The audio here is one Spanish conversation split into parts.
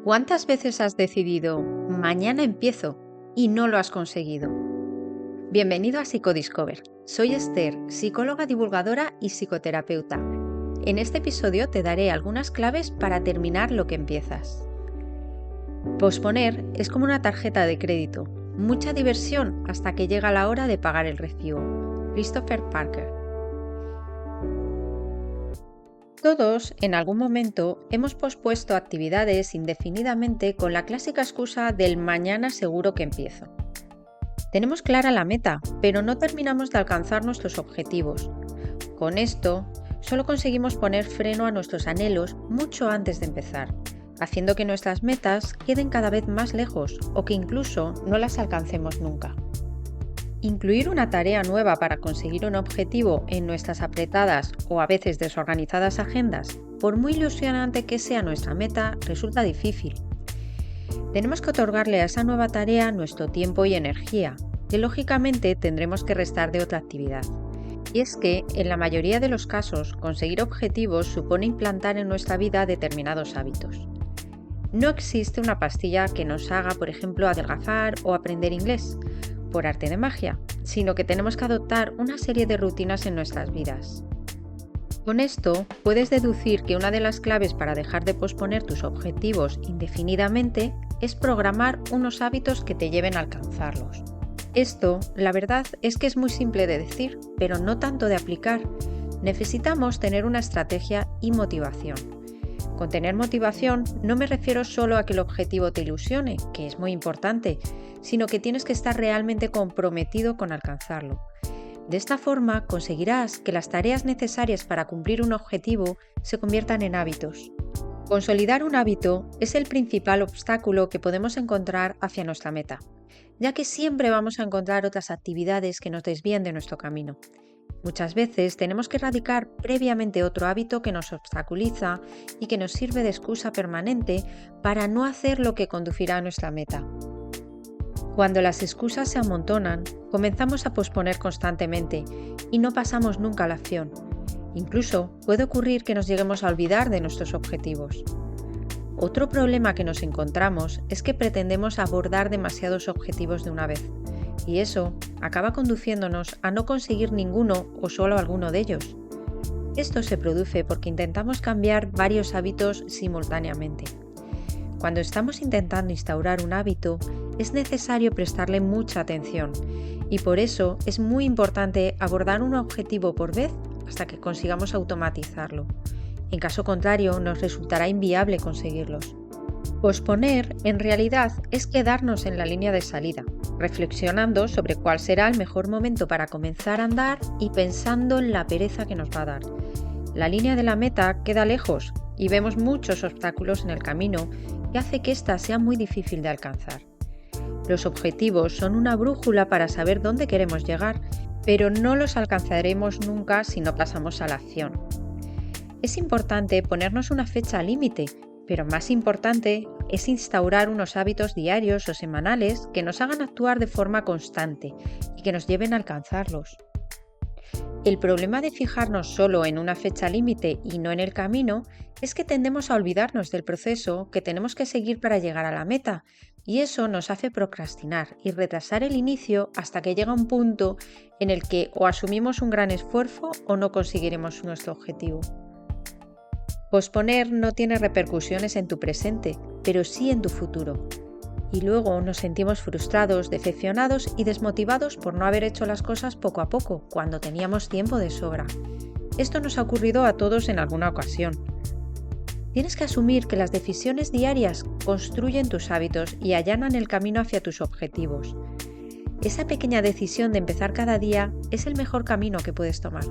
¿Cuántas veces has decidido mañana empiezo y no lo has conseguido? Bienvenido a Psicodiscover. Soy Esther, psicóloga divulgadora y psicoterapeuta. En este episodio te daré algunas claves para terminar lo que empiezas. Posponer es como una tarjeta de crédito. Mucha diversión hasta que llega la hora de pagar el recibo. Christopher Parker. Todos, en algún momento, hemos pospuesto actividades indefinidamente con la clásica excusa del mañana seguro que empiezo. Tenemos clara la meta, pero no terminamos de alcanzar nuestros objetivos. Con esto, solo conseguimos poner freno a nuestros anhelos mucho antes de empezar, haciendo que nuestras metas queden cada vez más lejos o que incluso no las alcancemos nunca. Incluir una tarea nueva para conseguir un objetivo en nuestras apretadas o a veces desorganizadas agendas, por muy ilusionante que sea nuestra meta, resulta difícil. Tenemos que otorgarle a esa nueva tarea nuestro tiempo y energía, que lógicamente tendremos que restar de otra actividad. Y es que, en la mayoría de los casos, conseguir objetivos supone implantar en nuestra vida determinados hábitos. No existe una pastilla que nos haga, por ejemplo, adelgazar o aprender inglés, por arte de magia, sino que tenemos que adoptar una serie de rutinas en nuestras vidas. Con esto, puedes deducir que una de las claves para dejar de posponer tus objetivos indefinidamente es programar unos hábitos que te lleven a alcanzarlos. Esto, la verdad, es que es muy simple de decir, pero no tanto de aplicar. Necesitamos tener una estrategia y motivación. Con tener motivación no me refiero solo a que el objetivo te ilusione, que es muy importante, sino que tienes que estar realmente comprometido con alcanzarlo. De esta forma conseguirás que las tareas necesarias para cumplir un objetivo se conviertan en hábitos. Consolidar un hábito es el principal obstáculo que podemos encontrar hacia nuestra meta, ya que siempre vamos a encontrar otras actividades que nos desvíen de nuestro camino. Muchas veces tenemos que erradicar previamente otro hábito que nos obstaculiza y que nos sirve de excusa permanente para no hacer lo que conducirá a nuestra meta. Cuando las excusas se amontonan, comenzamos a posponer constantemente y no pasamos nunca a la acción. Incluso puede ocurrir que nos lleguemos a olvidar de nuestros objetivos. Otro problema que nos encontramos es que pretendemos abordar demasiados objetivos de una vez, y eso acaba conduciéndonos a no conseguir ninguno o solo alguno de ellos. Esto se produce porque intentamos cambiar varios hábitos simultáneamente. Cuando estamos intentando instaurar un hábito, es necesario prestarle mucha atención y por eso es muy importante abordar un objetivo por vez hasta que consigamos automatizarlo. En caso contrario, nos resultará inviable conseguirlos. Posponer, en realidad, es quedarnos en la línea de salida, reflexionando sobre cuál será el mejor momento para comenzar a andar y pensando en la pereza que nos va a dar. La línea de la meta queda lejos y vemos muchos obstáculos en el camino que hace que ésta sea muy difícil de alcanzar. Los objetivos son una brújula para saber dónde queremos llegar, pero no los alcanzaremos nunca si no pasamos a la acción. Es importante ponernos una fecha límite, pero más importante es instaurar unos hábitos diarios o semanales que nos hagan actuar de forma constante y que nos lleven a alcanzarlos. El problema de fijarnos solo en una fecha límite y no en el camino es que tendemos a olvidarnos del proceso que tenemos que seguir para llegar a la meta, y eso nos hace procrastinar y retrasar el inicio hasta que llega un punto en el que o asumimos un gran esfuerzo o no conseguiremos nuestro objetivo. Posponer no tiene repercusiones en tu presente, pero sí en tu futuro. Y luego nos sentimos frustrados, decepcionados y desmotivados por no haber hecho las cosas poco a poco, cuando teníamos tiempo de sobra. Esto nos ha ocurrido a todos en alguna ocasión. Tienes que asumir que las decisiones diarias construyen tus hábitos y allanan el camino hacia tus objetivos. Esa pequeña decisión de empezar cada día es el mejor camino que puedes tomar.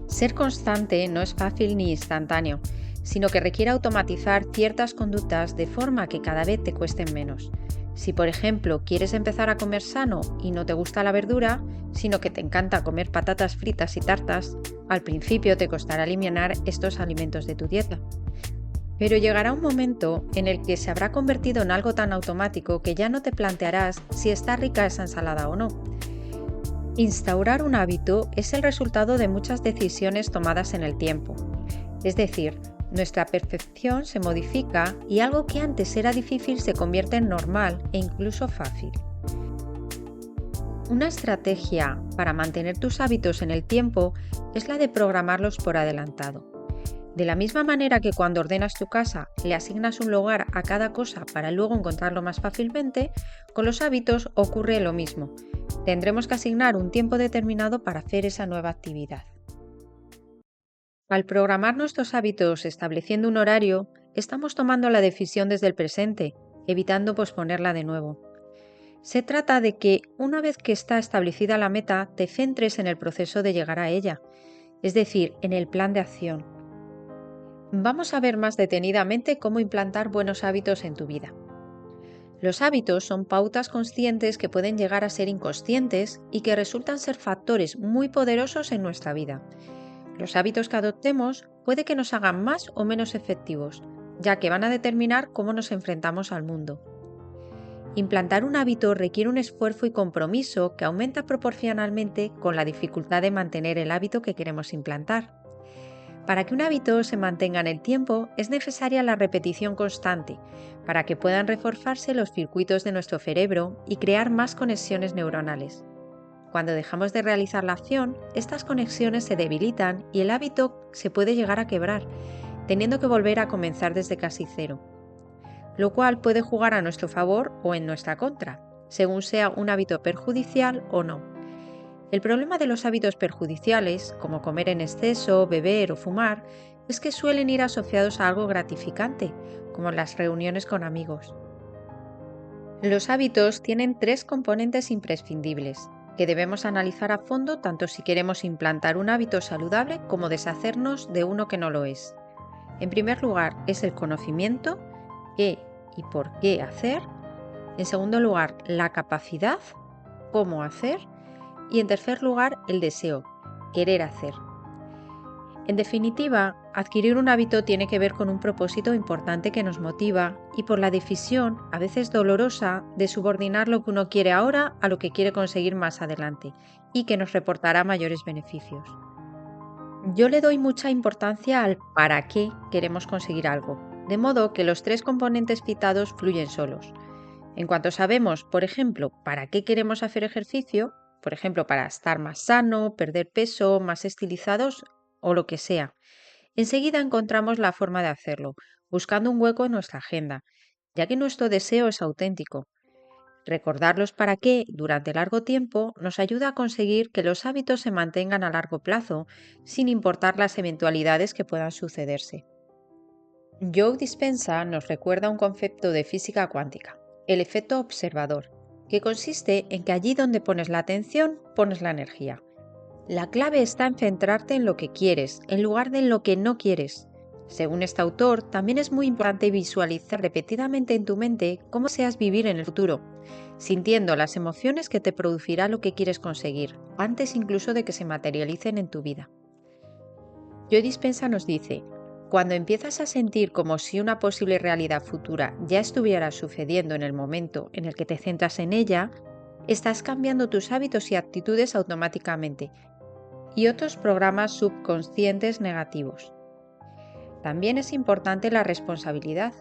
Ser constante no es fácil ni instantáneo, sino que requiere automatizar ciertas conductas de forma que cada vez te cuesten menos. Si, por ejemplo, quieres empezar a comer sano y no te gusta la verdura, sino que te encanta comer patatas fritas y tartas, al principio te costará eliminar estos alimentos de tu dieta. Pero llegará un momento en el que se habrá convertido en algo tan automático que ya no te plantearás si está rica esa ensalada o no. Instaurar un hábito es el resultado de muchas decisiones tomadas en el tiempo. Es decir, Nuestra percepción se modifica y algo que antes era difícil se convierte en normal e incluso fácil. Una estrategia para mantener tus hábitos en el tiempo es la de programarlos por adelantado. De la misma manera que cuando ordenas tu casa le asignas un lugar a cada cosa para luego encontrarlo más fácilmente, con los hábitos ocurre lo mismo. Tendremos que asignar un tiempo determinado para hacer esa nueva actividad. Al programar nuestros hábitos estableciendo un horario, estamos tomando la decisión desde el presente, evitando posponerla de nuevo. Se trata de que, una vez que está establecida la meta, te centres en el proceso de llegar a ella, es decir, en el plan de acción. Vamos a ver más detenidamente cómo implantar buenos hábitos en tu vida. Los hábitos son pautas conscientes que pueden llegar a ser inconscientes y que resultan ser factores muy poderosos en nuestra vida. Los hábitos que adoptemos puede que nos hagan más o menos efectivos, ya que van a determinar cómo nos enfrentamos al mundo. Implantar un hábito requiere un esfuerzo y compromiso que aumenta proporcionalmente con la dificultad de mantener el hábito que queremos implantar. Para que un hábito se mantenga en el tiempo es necesaria la repetición constante, para que puedan reforzarse los circuitos de nuestro cerebro y crear más conexiones neuronales. Cuando dejamos de realizar la acción, estas conexiones se debilitan y el hábito se puede llegar a quebrar, teniendo que volver a comenzar desde casi cero, lo cual puede jugar a nuestro favor o en nuestra contra, según sea un hábito perjudicial o no. El problema de los hábitos perjudiciales, como comer en exceso, beber o fumar, es que suelen ir asociados a algo gratificante, como las reuniones con amigos. Los hábitos tienen 3 componentes imprescindibles, que debemos analizar a fondo tanto si queremos implantar un hábito saludable como deshacernos de uno que no lo es. En primer lugar, es el conocimiento, qué y por qué hacer. En segundo lugar, la capacidad, cómo hacer. Y en tercer lugar, el deseo, querer hacer. En definitiva, adquirir un hábito tiene que ver con un propósito importante que nos motiva y por la decisión, a veces dolorosa, de subordinar lo que uno quiere ahora a lo que quiere conseguir más adelante y que nos reportará mayores beneficios. Yo le doy mucha importancia al para qué queremos conseguir algo, de modo que los 3 componentes citados fluyen solos. En cuanto sabemos, por ejemplo, para qué queremos hacer ejercicio, por ejemplo, para estar más sano, perder peso, más estilizados o lo que sea, enseguida encontramos la forma de hacerlo, buscando un hueco en nuestra agenda, ya que nuestro deseo es auténtico. Recordarlos para qué durante largo tiempo nos ayuda a conseguir que los hábitos se mantengan a largo plazo, sin importar las eventualidades que puedan sucederse. Joe Dispenza nos recuerda un concepto de física cuántica, el efecto observador, que consiste en que allí donde pones la atención, pones la energía. La clave está en centrarte en lo que quieres, en lugar de en lo que no quieres. Según este autor, también es muy importante visualizar repetidamente en tu mente cómo deseas vivir en el futuro, sintiendo las emociones que te producirá lo que quieres conseguir, antes incluso de que se materialicen en tu vida. Joe Dispenza nos dice: cuando empiezas a sentir como si una posible realidad futura ya estuviera sucediendo en el momento en el que te centras en ella, estás cambiando tus hábitos y actitudes automáticamente y otros programas subconscientes negativos. También es importante la responsabilidad.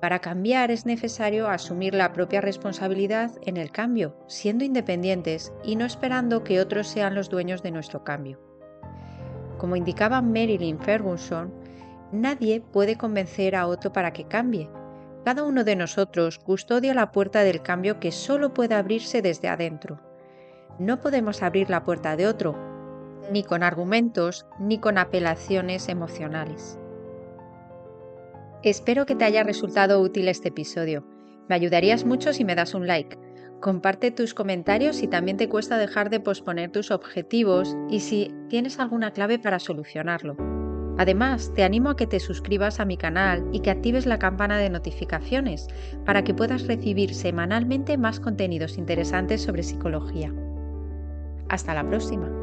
Para cambiar es necesario asumir la propia responsabilidad en el cambio, siendo independientes y no esperando que otros sean los dueños de nuestro cambio. Como indicaba Marilyn Ferguson, nadie puede convencer a otro para que cambie. Cada uno de nosotros custodia la puerta del cambio que solo puede abrirse desde adentro. No podemos abrir la puerta de otro, ni con argumentos, ni con apelaciones emocionales. Espero que te haya resultado útil este episodio. Me ayudarías mucho si me das un like. Comparte tus comentarios si también te cuesta dejar de posponer tus objetivos y si tienes alguna clave para solucionarlo. Además, te animo a que te suscribas a mi canal y que actives la campana de notificaciones para que puedas recibir semanalmente más contenidos interesantes sobre psicología. Hasta la próxima.